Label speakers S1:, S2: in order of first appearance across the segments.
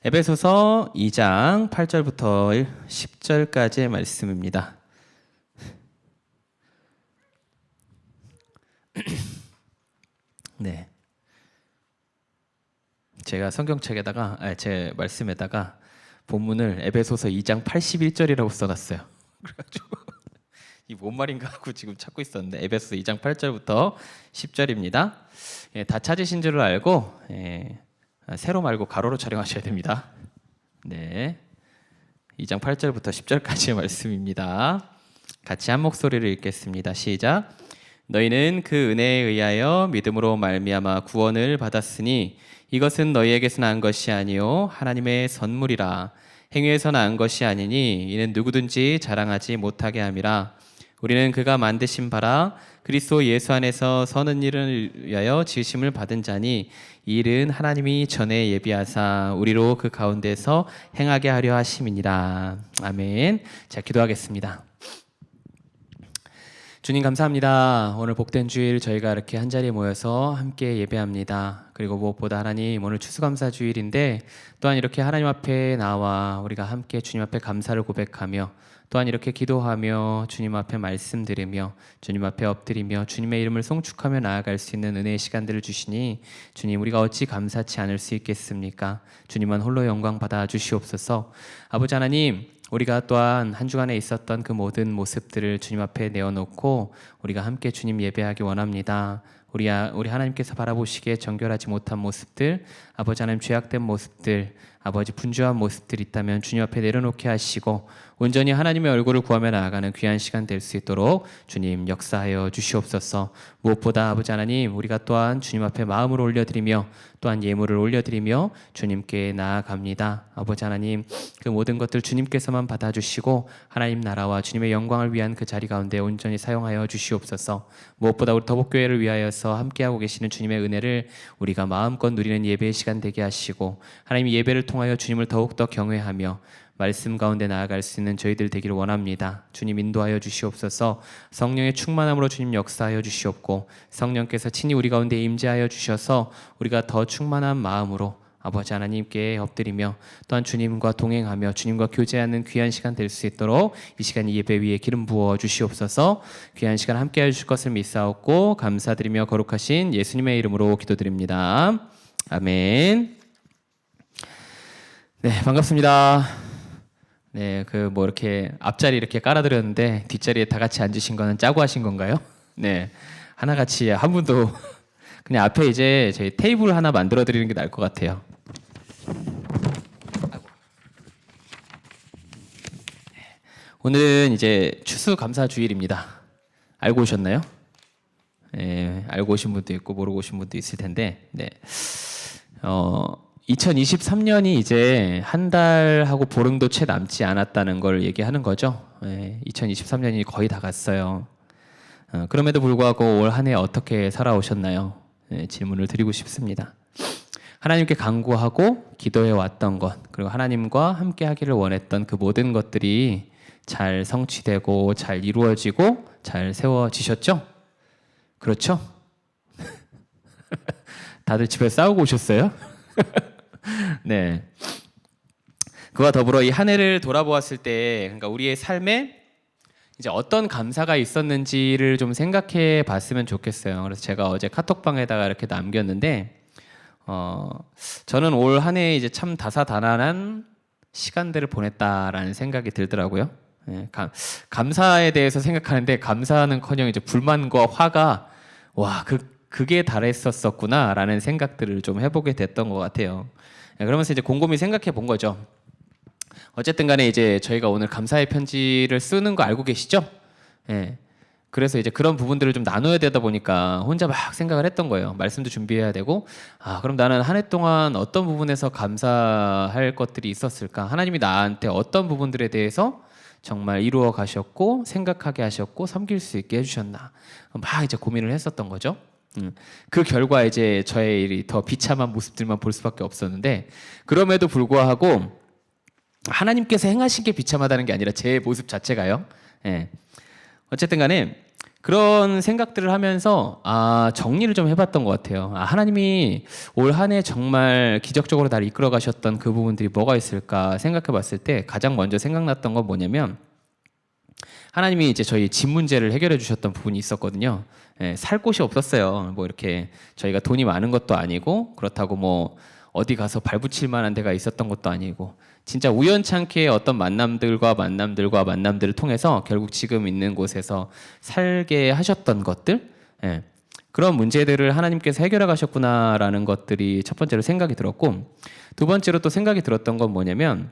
S1: 에베소서 2장 8절부터 10절까지의 말씀입니다. 네, 제가 성경책에다가 제 말씀에다가 본문을 에베소서 2장 81절이라고 써놨어요. 그래가지고 이 뭔 말인가 하고 지금 찾고 있었는데 에베소서 2장 8절부터 10절입니다. 다 찾으신 줄을 알고 세로 말고 가로로 촬영하셔야 됩니다. 네, 2장 8절부터 10절까지의 말씀입니다. 같이 한 목소리를 읽겠습니다. 시작. 너희는 그 은혜에 의하여 믿음으로 말미암아 구원을 받았으니 이것은 너희에게서 난 것이 아니요 하나님의 선물이라. 행위에서 난 것이 아니니 이는 누구든지 자랑하지 못하게 함이라. 우리는 그가 만드신 바라 그리스도 예수 안에서 선한 일을 위하여 지으심을 받은 자니 이 일은 하나님이 전에 예비하사 우리로 그 가운데서 행하게 하려 하심이니라. 아멘. 자, 기도하겠습니다. 주님 감사합니다. 오늘 복된 주일 저희가 이렇게 한자리에 모여서 함께 예배합니다. 그리고 무엇보다 하나님 오늘 추수감사 주일인데 또한 이렇게 하나님 앞에 나와 우리가 함께 주님 앞에 감사를 고백하며 또한 이렇게 기도하며 주님 앞에 말씀드리며 주님 앞에 엎드리며 주님의 이름을 송축하며 나아갈 수 있는 은혜의 시간들을 주시니 주님 우리가 어찌 감사치 않을 수 있겠습니까? 주님만 홀로 영광 받아 주시옵소서. 아버지 하나님, 우리가 또한 한 주간에 있었던 그 모든 모습들을 주님 앞에 내어놓고 우리가 함께 주님 예배하기 원합니다. 우리 하나님께서 바라보시기에 정결하지 못한 모습들, 아버지 하나님 죄악된 모습들, 아버지 분주한 모습들이 있다면 주님 앞에 내려놓게 하시고 온전히 하나님의 얼굴을 구하며 나아가는 귀한 시간 될 수 있도록 주님 역사하여 주시옵소서. 무엇보다 아버지 하나님, 우리가 또한 주님 앞에 마음을 올려드리며 또한 예물을 올려드리며 주님께 나아갑니다. 아버지 하나님, 그 모든 것들 주님께서만 받아주시고 하나님 나라와 주님의 영광을 위한 그 자리 가운데 온전히 사용하여 주시옵소서. 무엇보다 우리 더복교회를 위하여서 함께하고 계시는 주님의 은혜를 우리가 마음껏 누리는 예배의 시간 되게 하시고 하나님 예배를 통하여 주님을 더욱더 경외하며 말씀 가운데 나아갈 수 있는 저희들 되기를 원합니다. 주님 인도하여 주시옵소서. 성령의 충만함으로 주님 역사하여 주시옵고 성령께서 친히 우리 가운데 임재하여 주셔서 우리가 더 충만한 마음으로 아버지 하나님께 엎드리며 또한 주님과 동행하며 주님과 교제하는 귀한 시간 될 수 있도록 이 시간 예배 위에 기름 부어 주시옵소서. 귀한 시간 함께 해주실 것을 믿사옵고 감사드리며 거룩하신 예수님의 이름으로 기도드립니다. 아멘. 네, 반갑습니다. 네, 그 뭐 이렇게 앞자리 이렇게 깔아드렸는데 뒷자리에 다 같이 앉으신 거는 짜고 하신 건가요? 네, 하나같이 한 분도 그냥 앞에 이제 저희 테이블 하나 만들어 드리는 게 나을 것 같아요. 오늘은 이제 추수감사주일입니다. 알고 오셨나요? 네, 알고 오신 분도 있고 모르고 오신 분도 있을 텐데, 네. 2023년이 이제 한 달하고 보름도 채 남지 않았다는 걸 얘기하는 거죠. 2023년이 거의 다 갔어요. 그럼에도 불구하고 올 한 해 어떻게 살아오셨나요? 질문을 드리고 싶습니다. 하나님께 간구하고 기도해 왔던 것, 그리고 하나님과 함께 하기를 원했던 그 모든 것들이 잘 성취되고 잘 이루어지고 잘 세워지셨죠? 그렇죠? 다들 집에 싸우고 오셨어요? 네. 그와 더불어 이 한 해를 돌아보았을 때, 그러니까 우리의 삶에 이제 어떤 감사가 있었는지를 좀 생각해 봤으면 좋겠어요. 그래서 제가 어제 카톡방에다가 이렇게 남겼는데, 저는 올 한 해 이제 참 다사다난한 시간들을 보냈다라는 생각이 들더라고요. 네, 감사에 대해서 생각하는데 감사는커녕 이제 불만과 화가 그게 달했었구나라는 생각들을 좀 해보게 됐던 것 같아요. 그러면서 이제 곰곰이 생각해 본 거죠. 어쨌든 간에 이제 저희가 오늘 감사의 편지를 쓰는 거 알고 계시죠? 예. 그래서 이제 그런 부분들을 좀 나눠야 되다 보니까 혼자 막 생각을 했던 거예요. 말씀도 준비해야 되고, 그럼 나는 한 해 동안 어떤 부분에서 감사할 것들이 있었을까? 하나님이 나한테 어떤 부분들에 대해서 정말 이루어 가셨고, 생각하게 하셨고, 섬길 수 있게 해주셨나? 막 이제 고민을 했었던 거죠. 그 결과 이제 저의 일이 더 비참한 모습들만 볼 수밖에 없었는데, 그럼에도 불구하고 하나님께서 행하신 게 비참하다는 게 아니라 제 모습 자체가요. 예. 어쨌든 간에 그런 생각들을 하면서 정리를 좀 해봤던 것 같아요. 하나님이 올 한 해 정말 기적적으로 나를 이끌어 가셨던 그 부분들이 뭐가 있을까 생각해 봤을 때 가장 먼저 생각났던 건 뭐냐면 하나님이 이제 저희 집 문제를 해결해 주셨던 부분이 있었거든요. 예, 살 곳이 없었어요. 뭐 이렇게 저희가 돈이 많은 것도 아니고 그렇다고 뭐 어디 가서 발붙일 만한 데가 있었던 것도 아니고 진짜 우연찮게 어떤 만남들을 통해서 결국 지금 있는 곳에서 살게 하셨던 것들, 예, 그런 문제들을 하나님께서 해결해 가셨구나라는 것들이 첫 번째로 생각이 들었고, 두 번째로 또 생각이 들었던 건 뭐냐면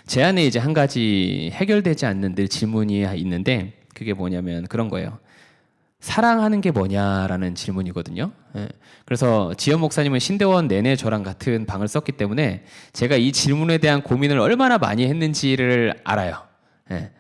S1: 제 안에 이제 한 가지 해결되지 않는 늘 질문이 있는데 그게 뭐냐면 그런 거예요. 사랑하는 게 뭐냐라는 질문이거든요. 예. 그래서 지연 목사님은 신대원 내내 저랑 같은 방을 썼기 때문에 제가 이 질문에 대한 고민을 얼마나 많이 했는지를 알아요. 예.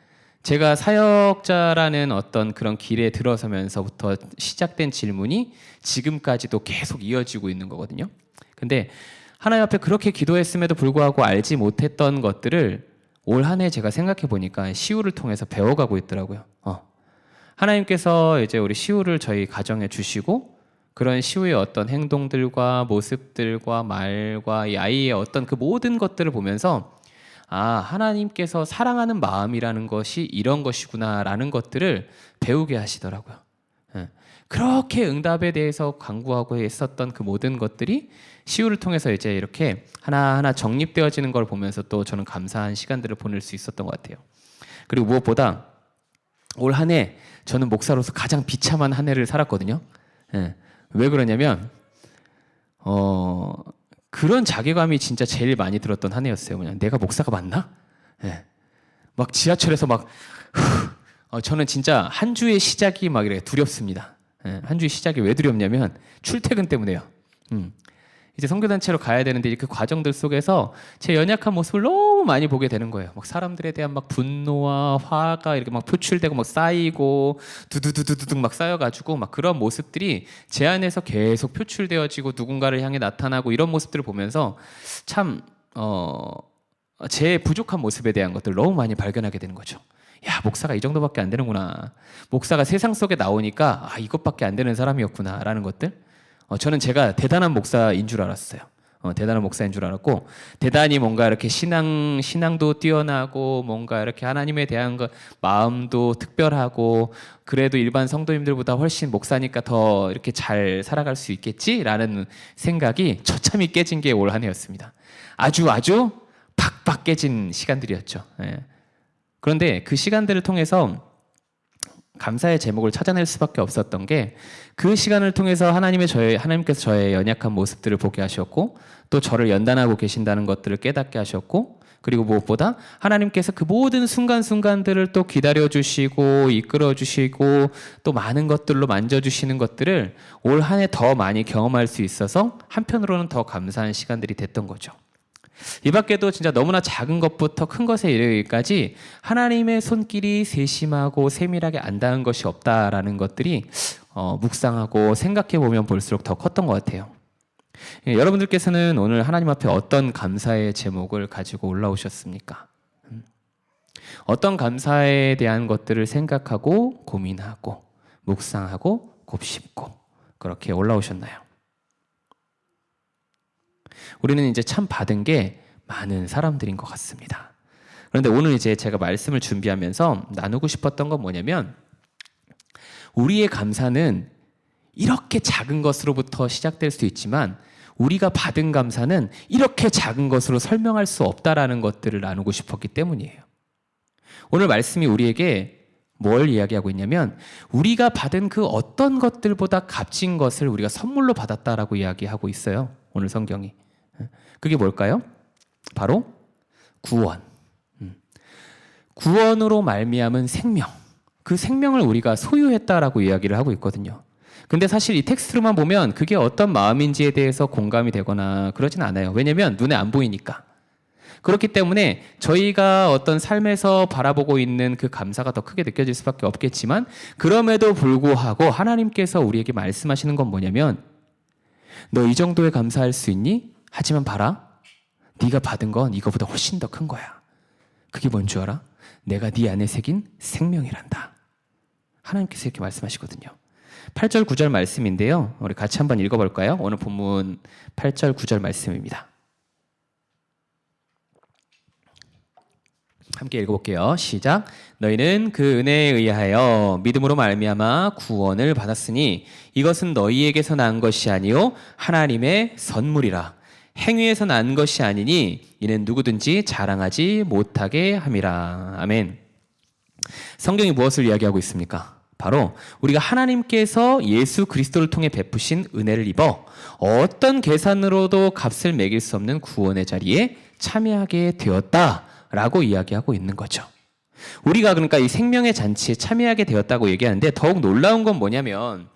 S1: 제가 사역자라는 어떤 그런 길에 들어서면서부터 시작된 질문이 지금까지도 계속 이어지고 있는 거거든요. 근데 하나님 앞에 그렇게 기도했음에도 불구하고 알지 못했던 것들을 올 한 해 제가 생각해 보니까 시우를 통해서 배워가고 있더라고요. 하나님께서 이제 우리 시우를 저희 가정에 주시고 그런 시우의 어떤 행동들과 모습들과 말과 이 아이의 어떤 그 모든 것들을 보면서 하나님께서 사랑하는 마음이라는 것이 이런 것이구나라는 것들을 배우게 하시더라고요. 예. 그렇게 응답에 대해서 간구하고 했었던 그 모든 것들이 시우를 통해서 이제 이렇게 하나하나 정립되어지는 걸 보면서 또 저는 감사한 시간들을 보낼 수 있었던 것 같아요. 그리고 무엇보다 올 한 해 저는 목사로서 가장 비참한 한 해를 살았거든요. 예. 왜 그러냐면 그런 자괴감이 진짜 제일 많이 들었던 한 해였어요. 그냥 내가 목사가 맞나? 예. 막 지하철에서 막 저는 진짜 한 주의 시작이 막 이렇게 두렵습니다. 예. 한 주의 시작이 왜 두렵냐면 출퇴근 때문에요. 이제 선교단체로 가야 되는데 그 과정들 속에서 제 연약한 모습을 너무 많이 보게 되는 거예요. 막 사람들에 대한 막 분노와 화가 이렇게 막 표출되고 막 쌓이고 두두두두둑 막 쌓여가지고 막 그런 모습들이 제 안에서 계속 표출되어지고 누군가를 향해 나타나고 이런 모습들을 보면서 참 제 부족한 모습에 대한 것들을 너무 많이 발견하게 되는 거죠. 야, 목사가 이 정도밖에 안 되는구나. 목사가 세상 속에 나오니까 이것밖에 안 되는 사람이었구나라는 것들. 저는 제가 대단한 목사인 줄 알았어요. 대단한 목사인 줄 알았고 대단히 뭔가 이렇게 신앙도 뛰어나고 뭔가 이렇게 하나님에 대한 마음도 특별하고 그래도 일반 성도님들보다 훨씬 목사니까 더 이렇게 잘 살아갈 수 있겠지라는 생각이 처참히 깨진 게 올 한 해였습니다. 아주 팍팍 깨진 시간들이었죠. 예. 그런데 그 시간들을 통해서 감사의 제목을 찾아낼 수밖에 없었던 게 그 시간을 통해서 하나님께서 저의 연약한 모습들을 보게 하셨고 또 저를 연단하고 계신다는 것들을 깨닫게 하셨고 그리고 무엇보다 하나님께서 그 모든 순간순간들을 또 기다려주시고 이끌어주시고 또 많은 것들로 만져주시는 것들을 올 한 해 더 많이 경험할 수 있어서 한편으로는 더 감사한 시간들이 됐던 거죠. 이 밖에도 진짜 너무나 작은 것부터 큰 것에 이르기까지 하나님의 손길이 세심하고 세밀하게 안 닿은 것이 없다라는 것들이 묵상하고 생각해 보면 볼수록 더 컸던 것 같아요. 여러분들께서는 오늘 하나님 앞에 어떤 감사의 제목을 가지고 올라오셨습니까? 어떤 감사에 대한 것들을 생각하고 고민하고 묵상하고 곱씹고 그렇게 올라오셨나요? 우리는 이제 참 받은 게 많은 사람들인 것 같습니다. 그런데 오늘 이제 제가 말씀을 준비하면서 나누고 싶었던 건 뭐냐면 우리의 감사는 이렇게 작은 것으로부터 시작될 수 있지만 우리가 받은 감사는 이렇게 작은 것으로 설명할 수 없다라는 것들을 나누고 싶었기 때문이에요. 오늘 말씀이 우리에게 뭘 이야기하고 있냐면 우리가 받은 그 어떤 것들보다 값진 것을 우리가 선물로 받았다라고 이야기하고 있어요. 오늘 성경이. 그게 뭘까요? 바로 구원. 구원으로 말미암은 생명. 그 생명을 우리가 소유했다라고 이야기를 하고 있거든요. 근데 사실 이 텍스트로만 보면 그게 어떤 마음인지에 대해서 공감이 되거나 그러진 않아요. 왜냐면 눈에 안 보이니까. 그렇기 때문에 저희가 어떤 삶에서 바라보고 있는 그 감사가 더 크게 느껴질 수밖에 없겠지만 그럼에도 불구하고 하나님께서 우리에게 말씀하시는 건 뭐냐면 너 이 정도에 감사할 수 있니? 하지만 봐라. 네가 받은 건 이거보다 훨씬 더 큰 거야. 그게 뭔 줄 알아? 내가 네 안에 새긴 생명이란다. 하나님께서 이렇게 말씀하시거든요. 8절 9절 말씀인데요. 우리 같이 한번 읽어볼까요? 오늘 본문 8절 9절 말씀입니다. 함께 읽어볼게요. 시작. 너희는 그 은혜에 의하여 믿음으로 말미암아 구원을 받았으니 이것은 너희에게서 난 것이 아니요 하나님의 선물이라. 행위에서 난 것이 아니니 이는 누구든지 자랑하지 못하게 함이라. 아멘. 성경이 무엇을 이야기하고 있습니까? 바로 우리가 하나님께서 예수 그리스도를 통해 베푸신 은혜를 입어 어떤 계산으로도 값을 매길 수 없는 구원의 자리에 참여하게 되었다라고 이야기하고 있는 거죠. 우리가 그러니까 이 생명의 잔치에 참여하게 되었다고 얘기하는데 더욱 놀라운 건 뭐냐면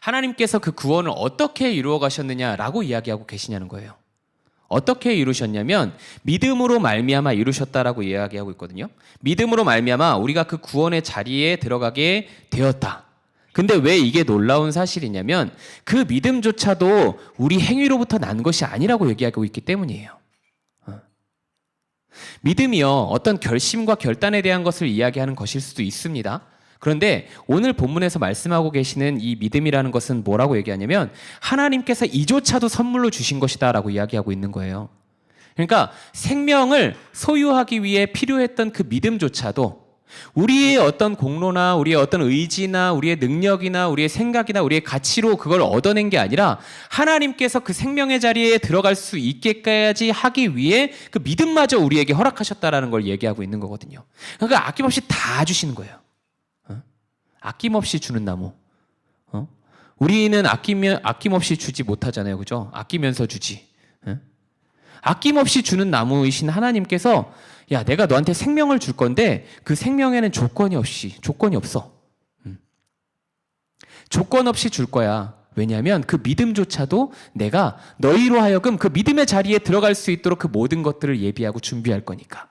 S1: 하나님께서 그 구원을 어떻게 이루어 가셨느냐라고 이야기하고 계시냐는 거예요. 어떻게 이루셨냐면 믿음으로 말미암아 이루셨다라고 이야기하고 있거든요. 믿음으로 말미암아 우리가 그 구원의 자리에 들어가게 되었다. 근데 왜 이게 놀라운 사실이냐면 그 믿음조차도 우리 행위로부터 난 것이 아니라고 얘기하고 있기 때문이에요. 믿음이요, 어떤 결심과 결단에 대한 것을 이야기하는 것일 수도 있습니다. 그런데 오늘 본문에서 말씀하고 계시는 이 믿음이라는 것은 뭐라고 얘기하냐면 하나님께서 이조차도 선물로 주신 것이다 라고 이야기하고 있는 거예요. 그러니까 생명을 소유하기 위해 필요했던 그 믿음조차도 우리의 어떤 공로나 우리의 어떤 의지나 우리의 능력이나 우리의 생각이나 우리의 가치로 그걸 얻어낸 게 아니라 하나님께서 그 생명의 자리에 들어갈 수 있게까지 하기 위해 그 믿음마저 우리에게 허락하셨다라는 걸 얘기하고 있는 거거든요. 그러니까 아낌없이 다 주시는 거예요. 아낌없이 주는 나무. 우리는 아낌없이 주지 못하잖아요. 그죠? 아끼면서 주지. 아낌없이 주는 나무이신 하나님께서 야, 내가 너한테 생명을 줄 건데 그 생명에는 조건이 없어. 조건 없이 줄 거야. 왜냐하면 그 믿음조차도 내가 너희로 하여금 그 믿음의 자리에 들어갈 수 있도록 그 모든 것들을 예비하고 준비할 거니까.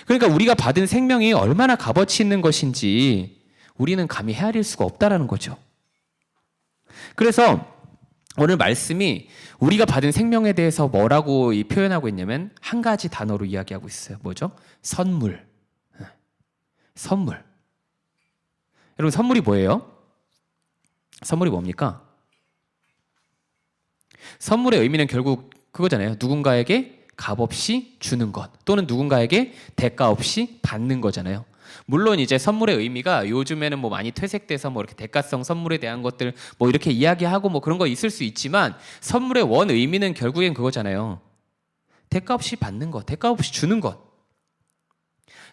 S1: 그러니까 우리가 받은 생명이 얼마나 값어치 있는 것인지 우리는 감히 헤아릴 수가 없다라는 거죠. 그래서 오늘 말씀이 우리가 받은 생명에 대해서 뭐라고 표현하고 있냐면 한 가지 단어로 이야기하고 있어요. 뭐죠? 선물. 선물. 여러분, 선물이 뭐예요? 선물이 뭡니까? 선물의 의미는 결국 그거잖아요. 누군가에게 값없이 주는 것 또는 누군가에게 대가 없이 받는 거잖아요. 물론 이제 선물의 의미가 요즘에는 뭐 많이 퇴색돼서 뭐 이렇게 대가성 선물에 대한 것들 뭐 이렇게 이야기하고 뭐 그런 거 있을 수 있지만 선물의 원 의미는 결국엔 그거잖아요. 대가 없이 받는 것, 대가 없이 주는 것.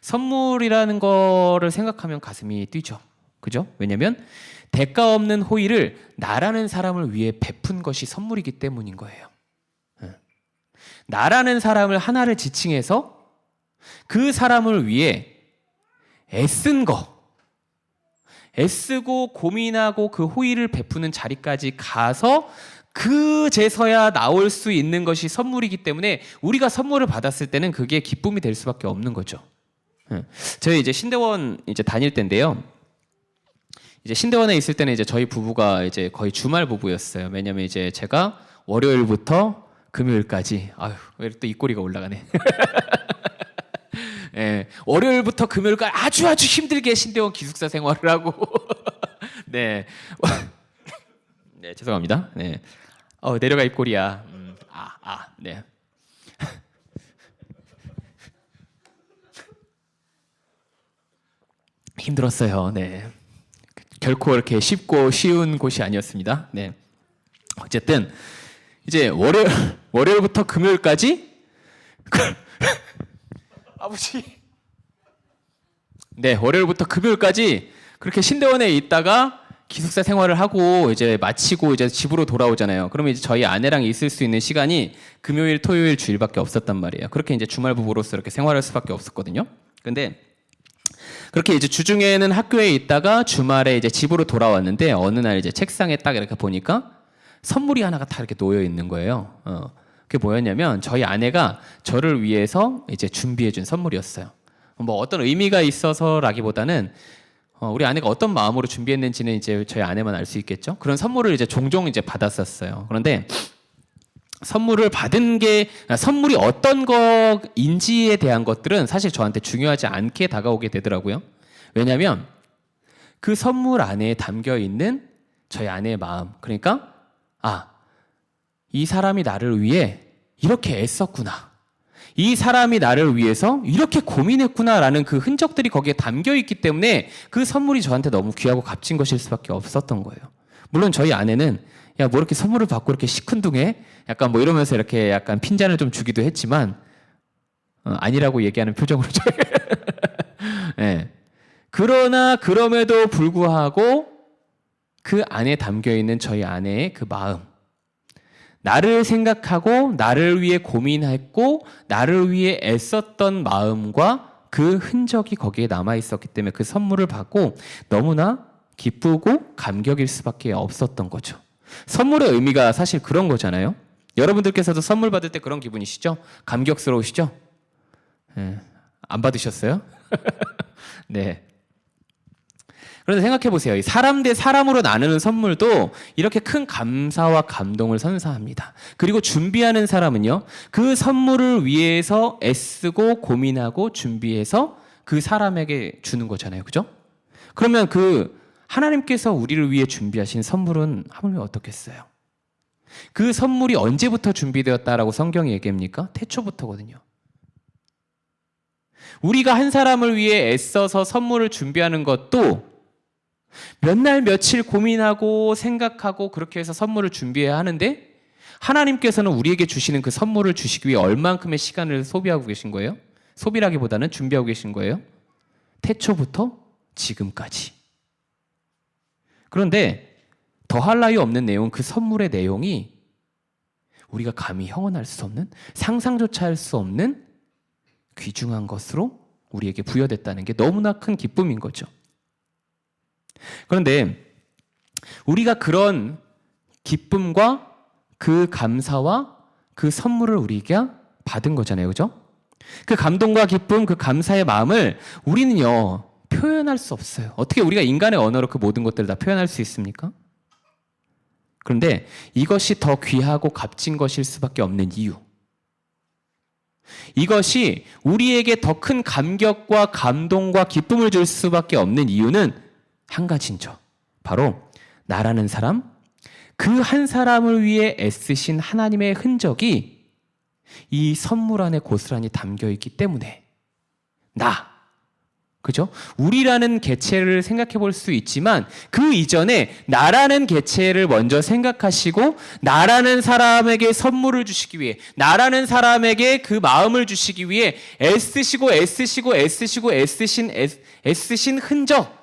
S1: 선물이라는 거를 생각하면 가슴이 뛰죠. 그죠? 왜냐면 대가 없는 호의를 나라는 사람을 위해 베푼 것이 선물이기 때문인 거예요. 나라는 사람을 하나를 지칭해서 그 사람을 위해 애쓴 거, 애쓰고 고민하고 그 호의를 베푸는 자리까지 가서 그제서야 나올 수 있는 것이 선물이기 때문에 우리가 선물을 받았을 때는 그게 기쁨이 될 수밖에 없는 거죠. 저희 이제 신대원 이제 다닐 때인데요. 이제 신대원에 있을 때는 이제 저희 부부가 이제 거의 주말 부부였어요. 왜냐면 이제 제가 월요일부터 금요일까지 왜 또 입꼬리가 올라가네. 네, 월요일부터 금요일까지 아주 힘들게 신대원 기숙사 생활을 하고 네. 네, 죄송합니다. 네. 내려가 입꼬리야. 네. 힘들었어요. 네. 결코 이렇게 쉽고 쉬운 곳이 아니었습니다. 네. 어쨌든 이제 월요일부터 금요일까지 아버지. 네, 월요일부터 금요일까지 그렇게 신대원에 있다가 기숙사 생활을 하고 이제 마치고 이제 집으로 돌아오잖아요. 그러면 이제 저희 아내랑 있을 수 있는 시간이 금요일, 토요일, 주일밖에 없었단 말이에요. 그렇게 이제 주말 부부로서 이렇게 생활할 수밖에 없었거든요. 근데 그렇게 이제 주중에는 학교에 있다가 주말에 이제 집으로 돌아왔는데 어느 날 이제 책상에 딱 이렇게 보니까 선물이 하나가 다 이렇게 놓여 있는 거예요. 그게 뭐였냐면 저희 아내가 저를 위해서 이제 준비해준 선물이었어요. 뭐 어떤 의미가 있어서라기보다는 우리 아내가 어떤 마음으로 준비했는지는 이제 저희 아내만 알 수 있겠죠. 그런 선물을 이제 종종 이제 받았었어요. 그런데 선물을 받은 게 선물이 어떤 거인지에 대한 것들은 사실 저한테 중요하지 않게 다가오게 되더라고요. 왜냐하면 그 선물 안에 담겨 있는 저희 아내의 마음, 그러니까 이 사람이 나를 위해 이렇게 애썼구나, 이 사람이 나를 위해서 이렇게 고민했구나라는 그 흔적들이 거기에 담겨 있기 때문에 그 선물이 저한테 너무 귀하고 값진 것일 수밖에 없었던 거예요. 물론 저희 아내는 야, 뭐 이렇게 선물을 받고 이렇게 시큰둥해? 약간 뭐 이러면서 이렇게 약간 핀잔을 좀 주기도 했지만 아니라고 얘기하는 표정으로 네. 그러나 그럼에도 불구하고 그 안에 담겨 있는 저희 아내의 그 마음, 나를 생각하고 나를 위해 고민했고 나를 위해 애썼던 마음과 그 흔적이 거기에 남아 있었기 때문에 그 선물을 받고 너무나 기쁘고 감격일 수밖에 없었던 거죠. 선물의 의미가 사실 그런 거잖아요. 여러분들께서도 선물 받을 때 그런 기분이시죠? 감격스러우시죠? 네. 안 받으셨어요? 네. 그런데 생각해 보세요. 사람 대 사람으로 나누는 선물도 이렇게 큰 감사와 감동을 선사합니다. 그리고 준비하는 사람은요, 그 선물을 위해서 애쓰고 고민하고 준비해서 그 사람에게 주는 거잖아요. 그죠? 그러면 그 하나님께서 우리를 위해 준비하신 선물은 하물며 어떻겠어요? 그 선물이 언제부터 준비되었다라고 성경이 얘기합니까? 태초부터거든요. 우리가 한 사람을 위해 애써서 선물을 준비하는 것도 몇 날 며칠 고민하고 생각하고 그렇게 해서 선물을 준비해야 하는데 하나님께서는 우리에게 주시는 그 선물을 주시기 위해 얼만큼의 시간을 소비하고 계신 거예요? 소비라기보다는 준비하고 계신 거예요? 태초부터 지금까지. 그런데 더할 나위 없는 내용, 그 선물의 내용이 우리가 감히 형언할 수 없는, 상상조차 할 수 없는 귀중한 것으로 우리에게 부여됐다는 게 너무나 큰 기쁨인 거죠. 그런데 우리가 그런 기쁨과 그 감사와 그 선물을 우리가 받은 거잖아요. 그죠? 그 감동과 기쁨, 그 감사의 마음을 우리는요, 표현할 수 없어요. 어떻게 우리가 인간의 언어로 그 모든 것들을 다 표현할 수 있습니까? 그런데 이것이 더 귀하고 값진 것일 수밖에 없는 이유, 이것이 우리에게 더 큰 감격과 감동과 기쁨을 줄 수밖에 없는 이유는 한 가지죠. 바로 나라는 사람, 그 한 사람을 위해 애쓰신 하나님의 흔적이 이 선물 안에 고스란히 담겨 있기 때문에 그죠? 우리라는 개체를 생각해 볼 수 있지만 그 이전에 나라는 개체를 먼저 생각하시고 나라는 사람에게 선물을 주시기 위해, 나라는 사람에게 그 마음을 주시기 위해 애쓰신 흔적,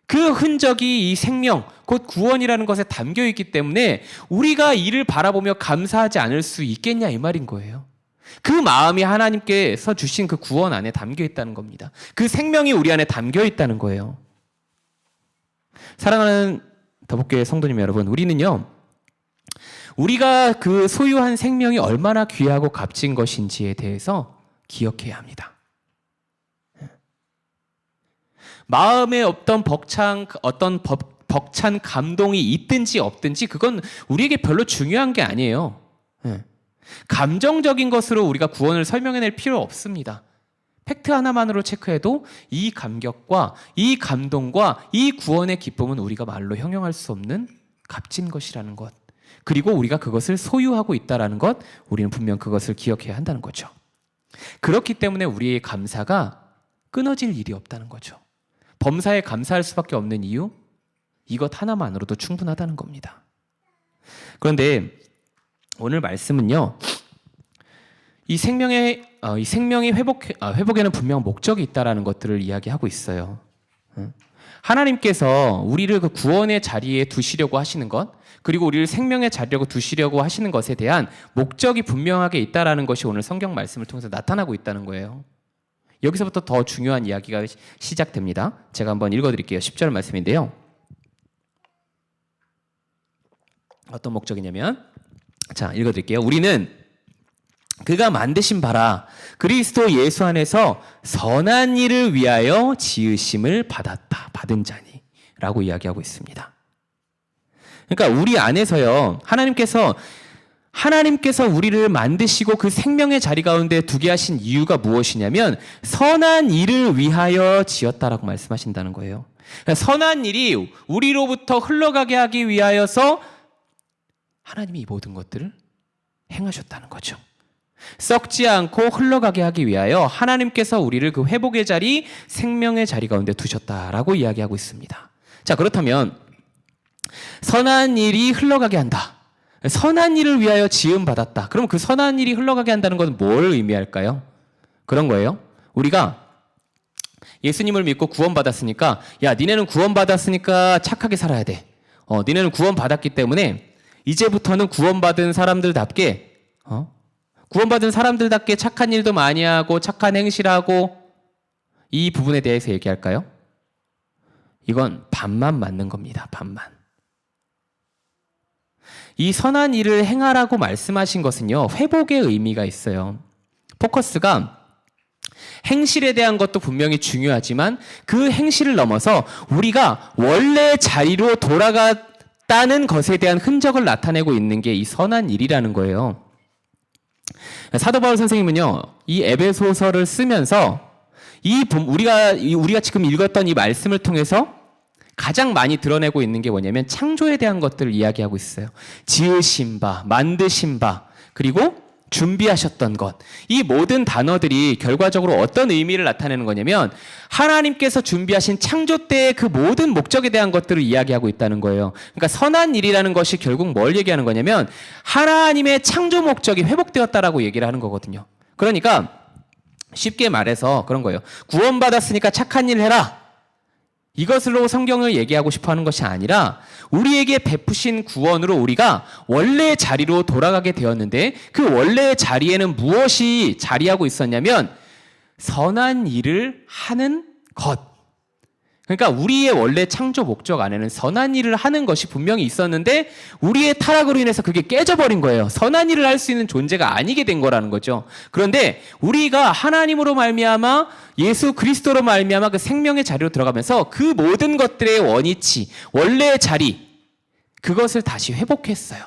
S1: 그 흔적이 이 생명, 곧 구원이라는 것에 담겨 있기 때문에 우리가 이를 바라보며 감사하지 않을 수 있겠냐 이 말인 거예요. 그 마음이 하나님께서 주신 그 구원 안에 담겨 있다는 겁니다. 그 생명이 우리 안에 담겨 있다는 거예요. 사랑하는 더복교회 성도님 여러분, 우리는요, 우리가 그 소유한 생명이 얼마나 귀하고 값진 것인지에 대해서 기억해야 합니다. 마음에 어떤 벅찬 감동이 있든지 없든지 그건 우리에게 별로 중요한 게 아니에요. 감정적인 것으로 우리가 구원을 설명해낼 필요 없습니다. 팩트 하나만으로 체크해도 이 감격과 이 감동과 이 구원의 기쁨은 우리가 말로 형용할 수 없는 값진 것이라는 것, 그리고 우리가 그것을 소유하고 있다는 것, 우리는 분명 그것을 기억해야 한다는 거죠. 그렇기 때문에 우리의 감사가 끊어질 일이 없다는 거죠. 범사에 감사할 수밖에 없는 이유, 이것 하나만으로도 충분하다는 겁니다. 그런데 오늘 말씀은요, 이 생명의 회복에는 분명 목적이 있다라는 것들을 이야기하고 있어요. 하나님께서 우리를 그 구원의 자리에 두시려고 하시는 것, 그리고 우리를 생명의 자리로 두시려고 하시는 것에 대한 목적이 분명하게 있다라는 것이 오늘 성경 말씀을 통해서 나타나고 있다는 거예요. 여기서부터 더 중요한 이야기가 시작됩니다. 제가 한번 읽어드릴게요. 10절 말씀인데요. 어떤 목적이냐면, 자, 읽어드릴게요. 우리는 그가 만드신 바라 그리스도 예수 안에서 선한 일을 위하여 지으심을 받은 자니 라고 이야기하고 있습니다. 그러니까 우리 안에서요, 하나님께서 우리를 만드시고 그 생명의 자리 가운데 두게 하신 이유가 무엇이냐면 선한 일을 위하여 지었다라고 말씀하신다는 거예요. 그러니까 선한 일이 우리로부터 흘러가게 하기 위하여서 하나님이 이 모든 것들을 행하셨다는 거죠. 썩지 않고 흘러가게 하기 위하여 하나님께서 우리를 그 회복의 자리, 생명의 자리 가운데 두셨다라고 이야기하고 있습니다. 자, 그렇다면 선한 일이 흘러가게 한다. 선한 일을 위하여 지음받았다. 그럼 그 선한 일이 흘러가게 한다는 것은 뭘 의미할까요? 그런 거예요. 우리가 예수님을 믿고 구원받았으니까 야, 니네는 구원받았으니까 착하게 살아야 돼. 니네는 구원받았기 때문에 이제부터는 구원받은 사람들답게 구원받은 사람들답게 착한 일도 많이 하고 착한 행실을 하고 이 부분에 대해서 얘기할까요? 이건 반만 맞는 겁니다. 반만. 이 선한 일을 행하라고 말씀하신 것은요, 회복의 의미가 있어요. 포커스가 행실에 대한 것도 분명히 중요하지만 그 행실을 넘어서 우리가 원래 자리로 돌아갔다는 것에 대한 흔적을 나타내고 있는 게 이 선한 일이라는 거예요. 사도 바울 선생님은요, 이 에베소서를 쓰면서 우리가 지금 읽었던 이 말씀을 통해서 가장 많이 드러내고 있는 게 뭐냐면 창조에 대한 것들을 이야기하고 있어요. 지으신 바, 만드신 바, 그리고 준비하셨던 것. 이 모든 단어들이 결과적으로 어떤 의미를 나타내는 거냐면 하나님께서 준비하신 창조 때의 그 모든 목적에 대한 것들을 이야기하고 있다는 거예요. 그러니까 선한 일이라는 것이 결국 뭘 얘기하는 거냐면 하나님의 창조 목적이 회복되었다라고 얘기를 하는 거거든요. 그러니까 쉽게 말해서 그런 거예요. 구원받았으니까 착한 일 해라. 이것으로 성경을 얘기하고 싶어 하는 것이 아니라 우리에게 베푸신 구원으로 우리가 원래의 자리로 돌아가게 되었는데 그 원래의 자리에는 무엇이 자리하고 있었냐면 선한 일을 하는 것. 그러니까 우리의 원래 창조 목적 안에는 선한 일을 하는 것이 분명히 있었는데 우리의 타락으로 인해서 그게 깨져버린 거예요. 선한 일을 할 수 있는 존재가 아니게 된 거라는 거죠. 그런데 우리가 하나님으로 말미암아 예수 그리스도로 말미암아 그 생명의 자리로 들어가면서 그 모든 것들의 원위치, 원래의 자리, 그것을 다시 회복했어요.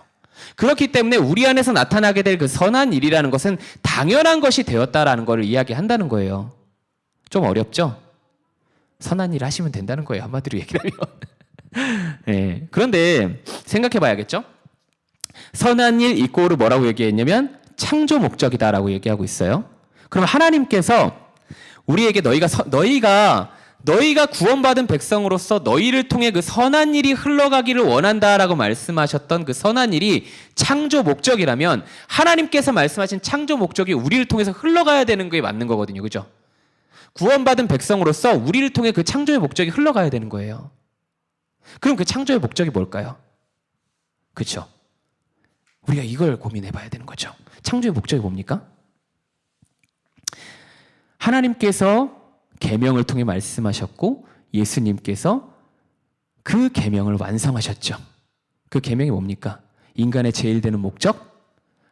S1: 그렇기 때문에 우리 안에서 나타나게 될 그 선한 일이라는 것은 당연한 것이 되었다라는 것을 이야기한다는 거예요. 좀 어렵죠? 선한 일 하시면 된다는 거예요. 한마디로 얘기하면. 네. 그런데 생각해 봐야겠죠? 선한 일 이꼬르 뭐라고 얘기했냐면 창조 목적이다라고 얘기하고 있어요. 그럼 하나님께서 우리에게 너희가 구원받은 백성으로서 너희를 통해 그 선한 일이 흘러가기를 원한다라고 말씀하셨던 그 선한 일이 창조 목적이라면 하나님께서 말씀하신 창조 목적이 우리를 통해서 흘러가야 되는 게 맞는 거거든요. 그죠? 구원받은 백성으로서 우리를 통해 그 창조의 목적이 흘러가야 되는 거예요. 그럼 그 창조의 목적이 뭘까요? 그렇죠? 우리가 이걸 고민해 봐야 되는 거죠. 창조의 목적이 뭡니까? 하나님께서 계명을 통해 말씀하셨고 예수님께서 그 계명을 완성하셨죠. 그 계명이 뭡니까? 인간의 제일 되는 목적,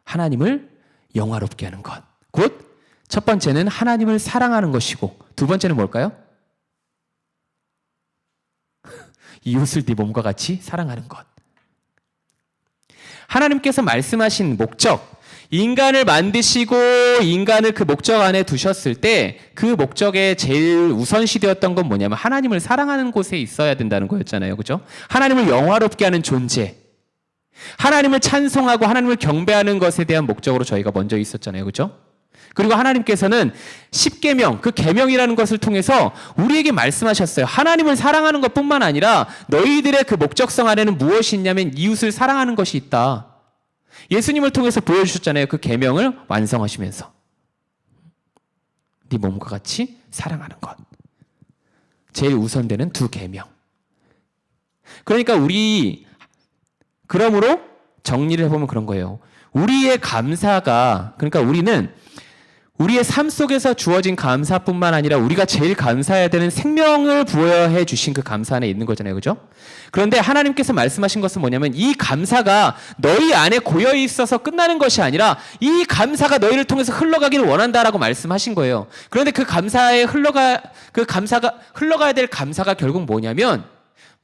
S1: 하나님을 영화롭게 하는 것. 곧 첫 번째는 하나님을 사랑하는 것이고 두 번째는 뭘까요? 이웃을 네 몸과 같이 사랑하는 것. 하나님께서 말씀하신 목적, 인간을 만드시고 인간을 그 목적 안에 두셨을 때 그 목적의 제일 우선시되었던 건 뭐냐면 하나님을 사랑하는 곳에 있어야 된다는 거였잖아요. 그죠? 하나님을 영화롭게 하는 존재, 하나님을 찬송하고 하나님을 경배하는 것에 대한 목적으로 저희가 먼저 있었잖아요. 그죠? 그리고 하나님께서는 십계명, 그 계명이라는 것을 통해서 우리에게 말씀하셨어요. 하나님을 사랑하는 것뿐만 아니라 너희들의 그 목적성 안에는 무엇이 있냐면 이웃을 사랑하는 것이 있다. 예수님을 통해서 보여주셨잖아요. 그 계명을 완성하시면서 네 몸과 같이 사랑하는 것. 제일 우선되는 두 계명. 그러니까 그러므로 정리를 해보면 그런 거예요. 우리의 감사가, 그러니까 우리는 우리의 삶 속에서 주어진 감사뿐만 아니라 우리가 제일 감사해야 되는 생명을 부여해 주신 그 감사 안에 있는 거잖아요. 그죠? 그런데 하나님께서 말씀하신 것은 뭐냐면 이 감사가 너희 안에 고여 있어서 끝나는 것이 아니라 이 감사가 너희를 통해서 흘러가기를 원한다라고 말씀하신 거예요. 그런데 그 감사가 흘러가야 될 감사가 결국 뭐냐면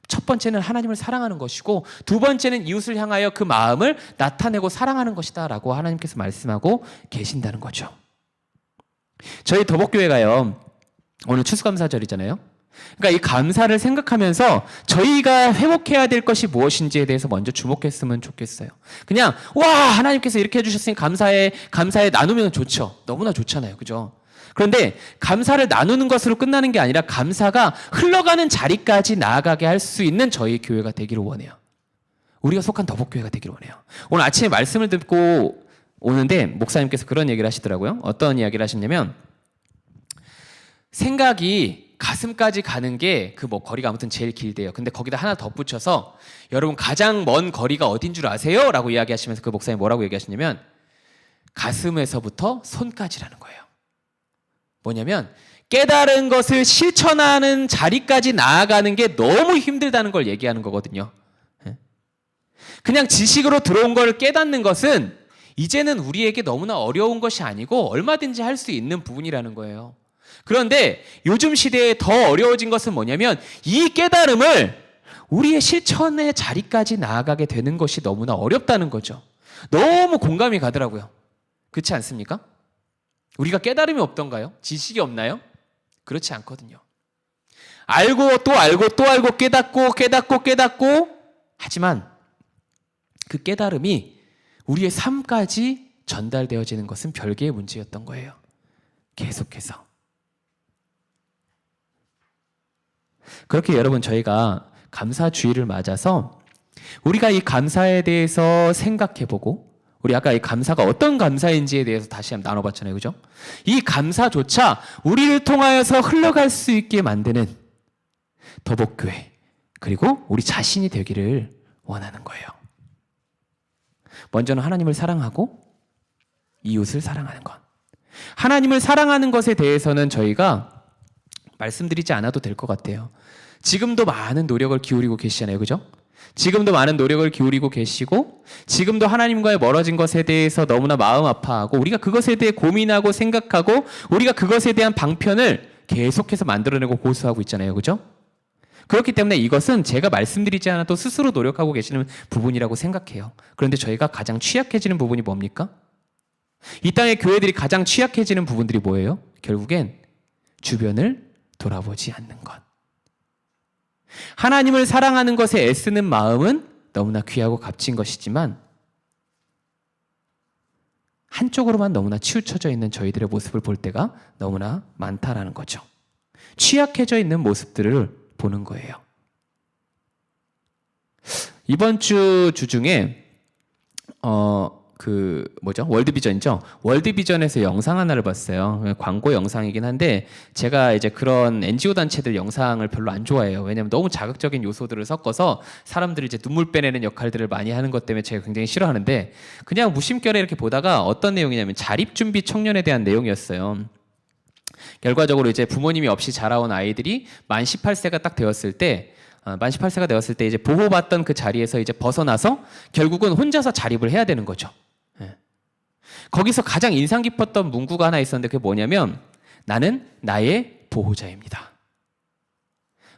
S1: 첫 번째는 하나님을 사랑하는 것이고 두 번째는 이웃을 향하여 그 마음을 나타내고 사랑하는 것이다 라고 하나님께서 말씀하고 계신다는 거죠. 저희 더복교회가요, 오늘 추수감사절이잖아요. 그러니까 이 감사를 생각하면서 저희가 회복해야 될 것이 무엇인지에 대해서 먼저 주목했으면 좋겠어요. 그냥 와, 하나님께서 이렇게 해주셨으니 감사해 나누면 좋죠. 너무나 좋잖아요. 그죠? 그런데 감사를 나누는 것으로 끝나는 게 아니라 감사가 흘러가는 자리까지 나아가게 할 수 있는 저희 교회가 되기를 원해요. 우리가 속한 더복교회가 되기를 원해요. 오늘 아침에 말씀을 듣고 오는데 목사님께서 그런 얘기를 하시더라고요. 어떤 이야기를 하셨냐면, 생각이 가슴까지 가는 게 그 뭐 거리가 아무튼 제일 길대요. 근데 거기다 하나 덧붙여서 여러분 가장 먼 거리가 어딘 줄 아세요? 라고 이야기하시면서 그 목사님이 뭐라고 얘기하시냐면 가슴에서부터 손까지라는 거예요. 뭐냐면 깨달은 것을 실천하는 자리까지 나아가는 게 너무 힘들다는 걸 얘기하는 거거든요. 그냥 지식으로 들어온 걸 깨닫는 것은 이제는 우리에게 너무나 어려운 것이 아니고 얼마든지 할 수 있는 부분이라는 거예요. 그런데 요즘 시대에 더 어려워진 것은 뭐냐면 이 깨달음을 우리의 실천의 자리까지 나아가게 되는 것이 너무나 어렵다는 거죠. 너무 공감이 가더라고요. 그렇지 않습니까? 우리가 깨달음이 없던가요? 지식이 없나요? 그렇지 않거든요. 알고 또 알고 또 알고 깨닫고 하지만 그 깨달음이 우리의 삶까지 전달되어지는 것은 별개의 문제였던 거예요. 계속해서. 그렇게 여러분, 저희가 감사주의를 맞아서 우리가 이 감사에 대해서 생각해보고, 우리 아까 이 감사가 어떤 감사인지에 대해서 다시 한번 나눠봤잖아요. 그죠? 이 감사조차 우리를 통하여서 흘러갈 수 있게 만드는 더복교회, 그리고 우리 자신이 되기를 원하는 거예요. 먼저는 하나님을 사랑하고 이웃을 사랑하는 것. 하나님을 사랑하는 것에 대해서는 저희가 말씀드리지 않아도 될 것 같아요. 지금도 많은 노력을 기울이고 계시잖아요. 그죠? 지금도 많은 노력을 기울이고 계시고 지금도 하나님과의 멀어진 것에 대해서 너무나 마음 아파하고 우리가 그것에 대해 고민하고 생각하고 우리가 그것에 대한 방편을 계속해서 만들어내고 고수하고 있잖아요. 그죠? 그렇기 때문에 이것은 제가 말씀드리지 않아도 스스로 노력하고 계시는 부분이라고 생각해요. 그런데 저희가 가장 취약해지는 부분이 뭡니까? 이 땅의 교회들이 가장 취약해지는 부분들이 뭐예요? 결국엔 주변을 돌아보지 않는 것. 하나님을 사랑하는 것에 애쓰는 마음은 너무나 귀하고 값진 것이지만 한쪽으로만 너무나 치우쳐져 있는 저희들의 모습을 볼 때가 너무나 많다라는 거죠. 취약해져 있는 모습들을 보는 거예요. 이번 주 중에 월드비전이죠. 월드비전에서 영상 하나를 봤어요. 광고 영상이긴 한데 제가 이제 그런 NGO 단체들 영상을 별로 안 좋아해요. 왜냐하면 너무 자극적인 요소들을 섞어서 사람들이 이제 눈물 빼내는 역할들을 많이 하는 것 때문에 제가 굉장히 싫어하는데 그냥 무심결에 이렇게 보다가 어떤 내용이냐면 자립준비 청년에 대한 내용이었어요. 결과적으로 이제 부모님이 없이 자라온 아이들이 만 18세가 딱 되었을 때 만 18세가 되었을 때 이제 보호받던 그 자리에서 이제 벗어나서 결국은 혼자서 자립을 해야 되는 거죠. 거기서 가장 인상 깊었던 문구가 하나 있었는데 그게 뭐냐면 나는 나의 보호자입니다.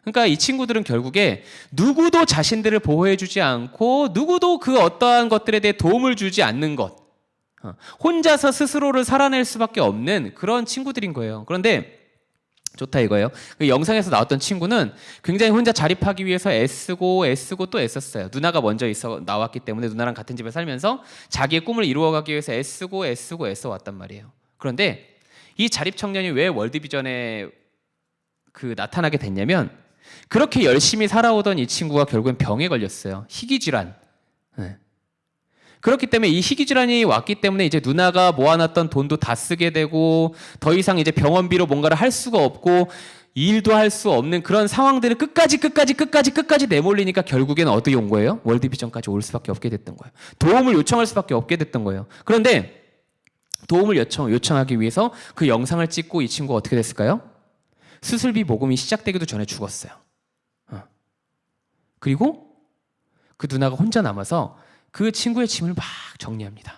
S1: 그러니까 이 친구들은 결국에 누구도 자신들을 보호해주지 않고 누구도 그 어떠한 것들에 대해 도움을 주지 않는 것, 혼자서 스스로를 살아낼 수밖에 없는 그런 친구들인 거예요. 그런데 좋다 이거예요. 그 영상에서 나왔던 친구는 굉장히 혼자 자립하기 위해서 애쓰고 또 애썼어요. 누나가 먼저 나왔기 때문에 누나랑 같은 집에 살면서 자기의 꿈을 이루어가기 위해서 애쓰고 애써 왔단 말이에요. 그런데 이 자립 청년이 왜 월드비전에 나타나게 됐냐면 그렇게 열심히 살아오던 이 친구가 결국엔 병에 걸렸어요. 희귀질환. 그렇기 때문에 이 희귀질환이 왔기 때문에 이제 누나가 모아놨던 돈도 다 쓰게 되고 더 이상 이제 병원비로 뭔가를 할 수가 없고 일도 할 수 없는 그런 상황들을 끝까지 내몰리니까 결국에는 어디 온 거예요? 월드비전까지 올 수밖에 없게 됐던 거예요. 도움을 요청할 수밖에 없게 됐던 거예요. 그런데 도움을 요청하기 위해서 그 영상을 찍고 이 친구가 어떻게 됐을까요? 수술비 모금이 시작되기도 전에 죽었어요. 그리고 그 누나가 혼자 남아서 그 친구의 짐을 막 정리합니다.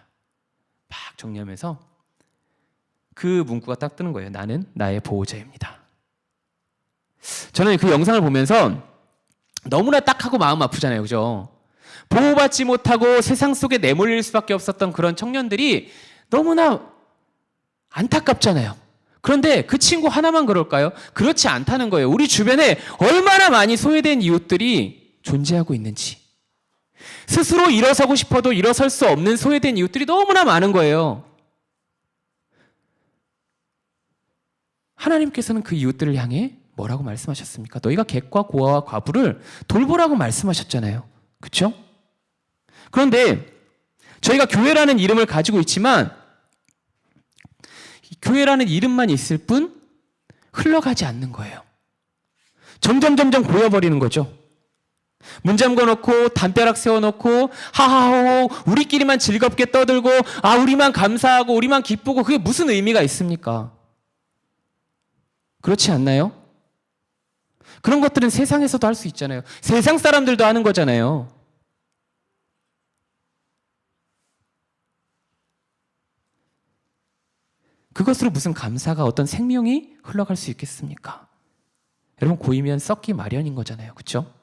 S1: 막 정리하면서 그 문구가 딱 뜨는 거예요. 나는 나의 보호자입니다. 저는 그 영상을 보면서 너무나 딱하고 마음 아프잖아요. 그죠? 보호받지 못하고 세상 속에 내몰릴 수밖에 없었던 그런 청년들이 너무나 안타깝잖아요. 그런데 그 친구 하나만 그럴까요? 그렇지 않다는 거예요. 우리 주변에 얼마나 많이 소외된 이웃들이 존재하고 있는지. 스스로 일어서고 싶어도 일어설 수 없는 소외된 이웃들이 너무나 많은 거예요. 하나님께서는 그 이웃들을 향해 뭐라고 말씀하셨습니까? 너희가 객과 고아와 과부를 돌보라고 말씀하셨잖아요. 그렇죠? 그런데 저희가 교회라는 이름을 가지고 있지만 교회라는 이름만 있을 뿐 흘러가지 않는 거예요. 점점 고여버리는 거죠. 문 잠궈놓고 담벼락 세워놓고 하하호호 우리끼리만 즐겁게 떠들고 우리만 감사하고 우리만 기쁘고 그게 무슨 의미가 있습니까? 그렇지 않나요? 그런 것들은 세상에서도 할 수 있잖아요. 세상 사람들도 하는 거잖아요. 그것으로 무슨 감사가 어떤 생명이 흘러갈 수 있겠습니까? 여러분 고이면 썩기 마련인 거잖아요. 그렇죠?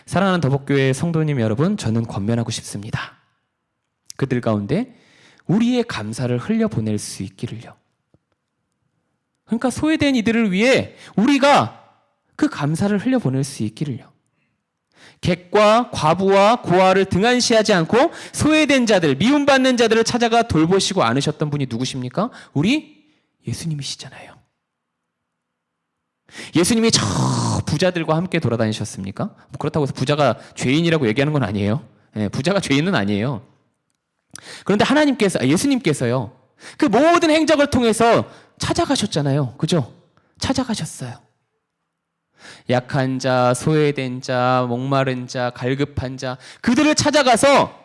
S1: 사랑하는 더복교회 성도님 여러분, 저는 권면하고 싶습니다. 그들 가운데 우리의 감사를 흘려보낼 수 있기를요. 그러니까 소외된 이들을 위해 우리가 그 감사를 흘려보낼 수 있기를요. 객과 과부와 고아를 등한시하지 않고 소외된 자들, 미움받는 자들을 찾아가 돌보시고 안으셨던 분이 누구십니까? 우리 예수님이시잖아요. 예수님이 저 부자들과 함께 돌아다니셨습니까? 뭐 그렇다고 해서 부자가 죄인이라고 얘기하는 건 아니에요. 부자가 죄인은 아니에요. 그런데 예수님께서요, 그 모든 행적을 통해서 찾아가셨잖아요. 그죠? 찾아가셨어요. 약한 자, 소외된 자, 목마른 자, 갈급한 자, 그들을 찾아가서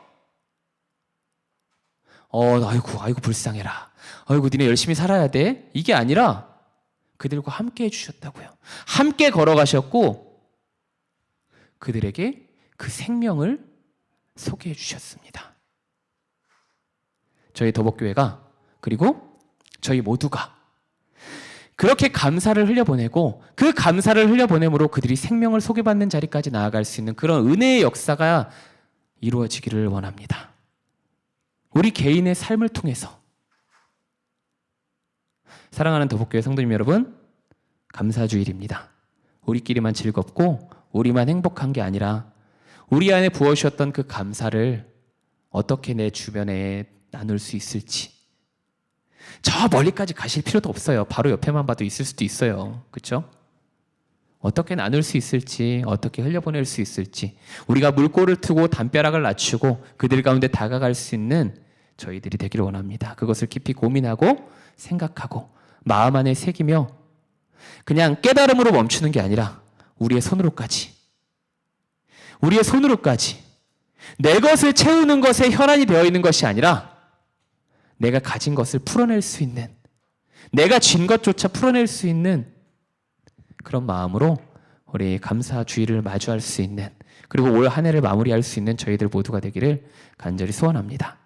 S1: 아이고 불쌍해라. 아이고 니네 열심히 살아야 돼. 이게 아니라 그들과 함께 해주셨다고요. 함께 걸어가셨고 그들에게 그 생명을 소개해 주셨습니다. 저희 더복교회가 그리고 저희 모두가 그렇게 감사를 흘려보내고 그 감사를 흘려보냄으로 그들이 생명을 소개받는 자리까지 나아갈 수 있는 그런 은혜의 역사가 이루어지기를 원합니다. 우리 개인의 삶을 통해서. 사랑하는 더복교회 성도님 여러분, 감사주일입니다. 우리끼리만 즐겁고 우리만 행복한 게 아니라 우리 안에 부어주셨던 그 감사를 어떻게 내 주변에 나눌 수 있을지, 저 멀리까지 가실 필요도 없어요. 바로 옆에만 봐도 있을 수도 있어요. 그렇죠? 어떻게 나눌 수 있을지, 어떻게 흘려보낼 수 있을지, 우리가 물꼬를 트고 담벼락을 낮추고 그들 가운데 다가갈 수 있는 저희들이 되기를 원합니다. 그것을 깊이 고민하고 생각하고 마음 안에 새기며 그냥 깨달음으로 멈추는 게 아니라 우리의 손으로까지 내 것을 채우는 것에 혈안이 되어 있는 것이 아니라 내가 가진 것을 풀어낼 수 있는, 내가 쥔 것조차 풀어낼 수 있는 그런 마음으로 우리 감사 주일을 마주할 수 있는, 그리고 올 한 해를 마무리할 수 있는 저희들 모두가 되기를 간절히 소원합니다.